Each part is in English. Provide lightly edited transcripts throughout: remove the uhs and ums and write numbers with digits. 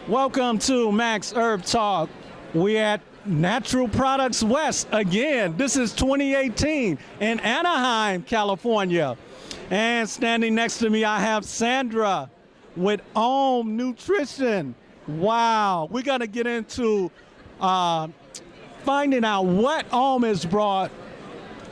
Welcome to Max Herb Talk. We're at Natural Products West again. This is 2018 in Anaheim, California. And standing next to me, I have Sandra with Om Nutrition. Wow, we're gonna get into finding out what Om has brought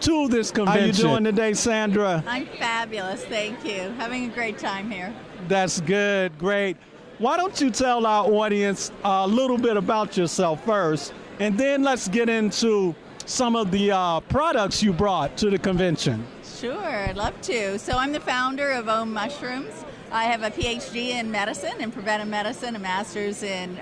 to this convention. How you doing today, Sandra? I'm fabulous, thank you. Having a great time here. That's good, great. Why don't you tell our audience a little bit about yourself first, and then let's get into some of the products you brought to the convention. Sure, I'd love to. So I'm the founder of Om Mushrooms. I have a PhD in medicine, in preventive medicine, a master's in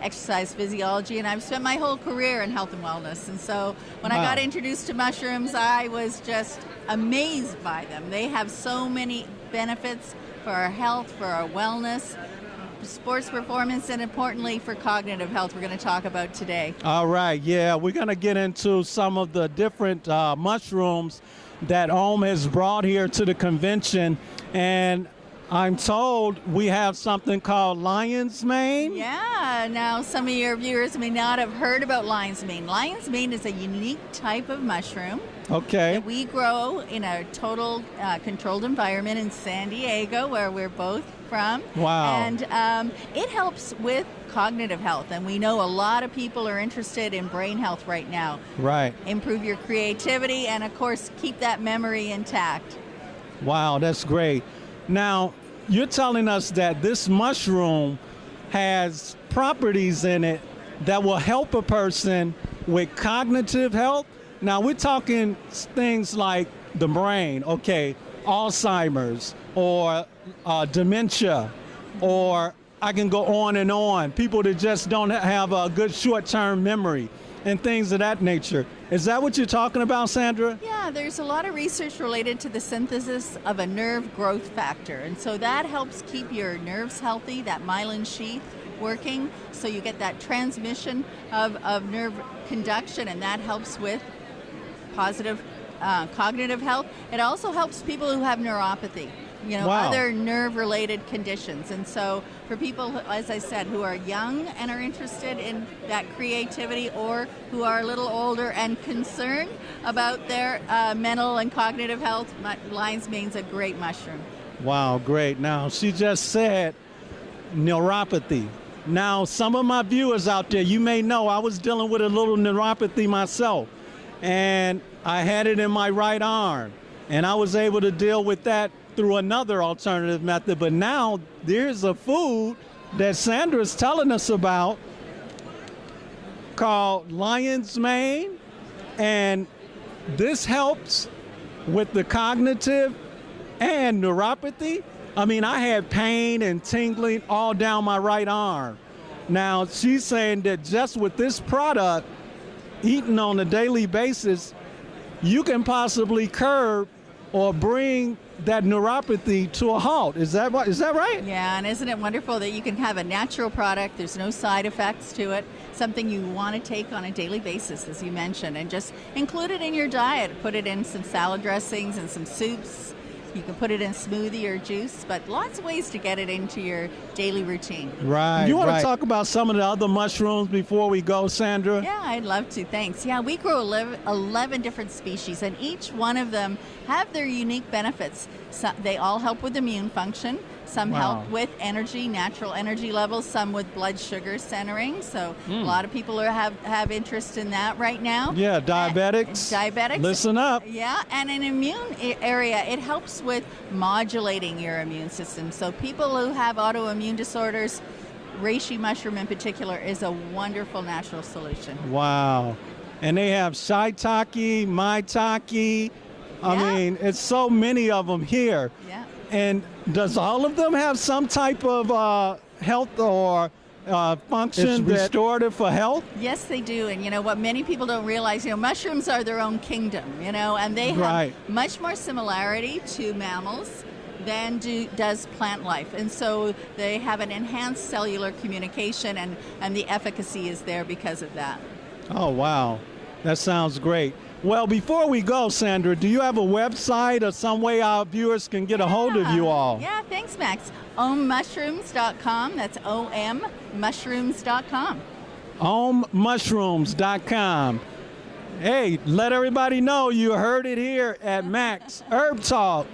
exercise physiology, and I've spent my whole career in health and wellness. And so when I got introduced to mushrooms, I was just amazed by them. They have so many benefits for our health, for our wellness, sports performance, and importantly for cognitive health we're going to talk about today. All right, yeah, we're going to get into some of the different mushrooms that Om has brought here to the convention, and I'm told we have something called lion's mane. Yeah, now some of your viewers may not have heard about lion's mane. Lion's mane is a unique type of mushroom. Okay. That we grow in a total controlled environment in San Diego, where we're both from. Wow. And it helps with cognitive health, and we know a lot of people are interested in brain health right now. Right. Improve your creativity and, of course, keep that memory intact. Wow, that's great. Now, you're telling us that this mushroom has properties in it that will help a person with cognitive health. Now, we're talking things like the brain, okay, Alzheimer's, or dementia, or I can go on and on. People that just don't have a good short-term memory and things of that nature. Is that what you're talking about, Sandra? Yeah, there's a lot of research related to the synthesis of a nerve growth factor. And so that helps keep your nerves healthy, that myelin sheath working, so you get that transmission of nerve conduction, and that helps with positive cognitive health. It also helps people who have neuropathy, other nerve-related conditions. And so for people, as I said, who are young and are interested in that creativity, or who are a little older and concerned about their mental and cognitive health, lion's mane's a great mushroom. Wow, great. Now, she just said neuropathy. Now, some of my viewers out there, you may know I was dealing with a little neuropathy myself, and I had it in my right arm, and I was able to deal with that through another alternative method. But now there's a food that Sandra's telling us about called lion's mane, and this helps with the cognitive and neuropathy. I mean, I had pain and tingling all down my right arm. Now, she's saying that just with this product, eaten on a daily basis, you can possibly curb or bring that neuropathy to a halt. Is that right? Yeah, and isn't it wonderful that you can have a natural product, there's no side effects to it, something you want to take on a daily basis, as you mentioned, and just include it in your diet. Put it in some salad dressings and some soups. You can put it in smoothie or juice, but lots of ways to get it into your daily routine. Right. You want to talk about some of the other mushrooms before we go, Sandra? Yeah, I'd love to. Thanks. Yeah, we grow 11 different species, and each one of them have their unique benefits. So they all help with immune function. Some help with energy, natural energy levels, some with blood sugar centering. So a lot of people have interest in that right now. Yeah, diabetics. Diabetics. Listen up. Yeah, and in immune area, it helps with modulating your immune system. So people who have autoimmune disorders, Reishi mushroom in particular is a wonderful natural solution. Wow. And they have shiitake, maitake. I mean, it's so many of them here. Yeah. And does all of them have some type of health or function restorative for health? Yes, they do. And what many people don't realize, mushrooms are their own kingdom, and they have much more similarity to mammals than does plant life. And so they have an enhanced cellular communication, and the efficacy is there because of that. Oh, wow. That sounds great. Well, before we go, Sandra, do you have a website or some way our viewers can get a hold of you all? Yeah, thanks, Max. ommushrooms.com. That's ommushrooms.com. Ommushrooms.com. Hey, let everybody know you heard it here at Max Herb Talk.